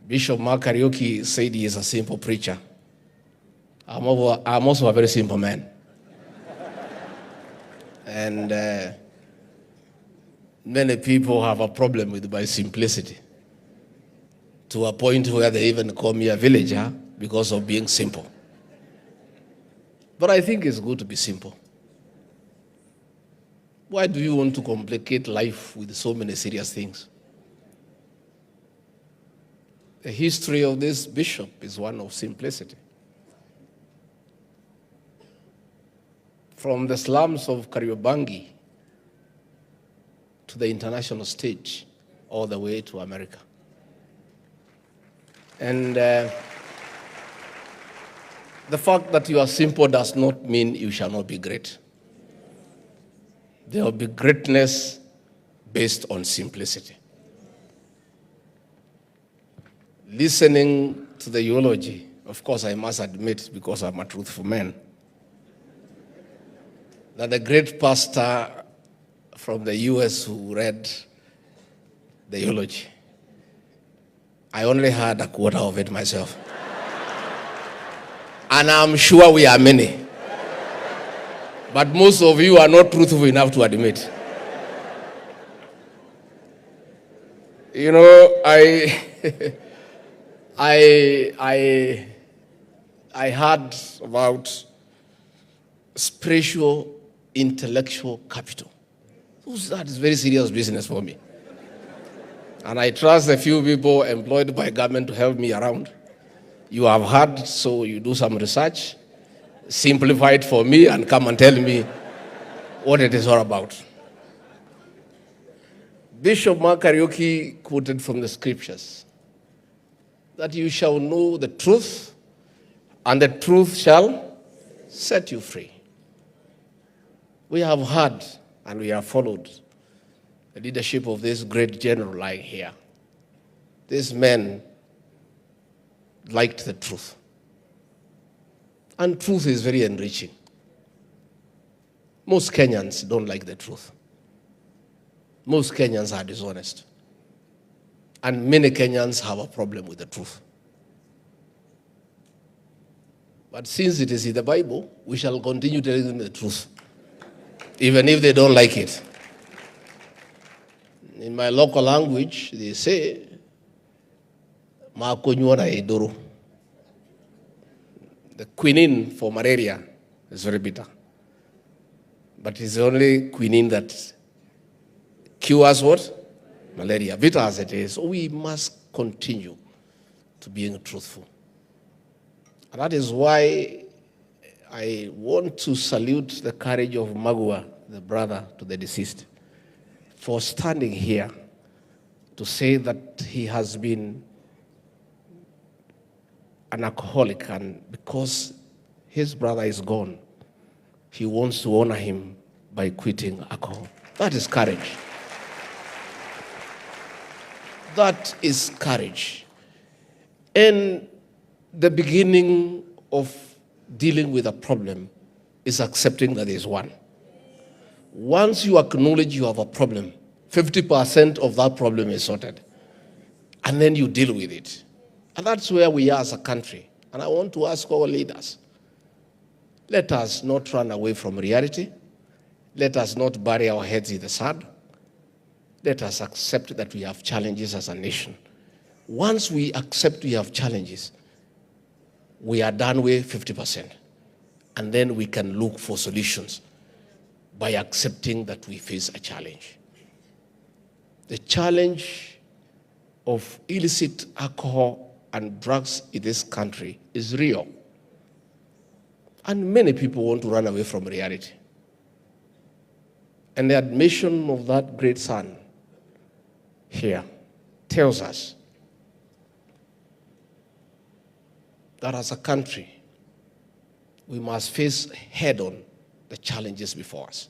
Bishop Mark Karaoke said he is a simple preacher. I'm also a very simple man. And many people have a problem with my simplicity, to a point where they even call me a villager because of being simple. But I think it's good to be simple. Why do you want to complicate life with so many serious things? The history of this bishop is one of simplicity. From the slums of Kariobangi to the international stage, all the way to America. And the fact that you are simple does not mean you shall not be great. There will be greatness based on simplicity. Listening to the eulogy, of course I must admit, because I'm a truthful man, that the great pastor from the US who read the eulogy, I only heard a quarter of it myself. And I'm sure we are many. But most of you are not truthful enough to admit. You know, I heard about spiritual, intellectual capital. That is very serious business for me. And I trust a few people employed by government to help me around. You have heard, so you do some research, simplify it for me, and come and tell me what it is all about. Bishop Mark Karaoke quoted from the scriptures that you shall know the truth, and the truth shall set you free. We have heard and we have followed the leadership of this great general lying here. This man liked the truth. And truth is very enriching. Most Kenyans don't like the truth. Most Kenyans are dishonest. And many Kenyans have a problem with the truth. But since it is in the Bible, we shall continue telling them the truth, even if they don't like it. In my local language, they say, "Makonyora edoro." The quinine for malaria is very bitter. But it's the only quinine that cures what? Malaria, bitter as it is. So we must continue to being truthful. And that is why I want to salute the courage of Magua, the brother to the deceased, for standing here to say that he has been an alcoholic, and because his brother is gone, he wants to honor him by quitting alcohol. That is courage. That is courage. And the beginning of dealing with a problem is accepting that there is one. Once you acknowledge you have a problem, 50% of that problem is sorted. And then you deal with it. And that's where we are as a country. And I want to ask our leaders, let us not run away from reality. Let us not bury our heads in the sand. Let us accept that we have challenges as a nation. Once we accept we have challenges, we are done with 50%. And then we can look for solutions by accepting that we face a challenge. The challenge of illicit alcohol and drugs in this country is real. And many people want to run away from reality. And the admission of that great son here tells us that as a country, we must face head-on the challenges before us.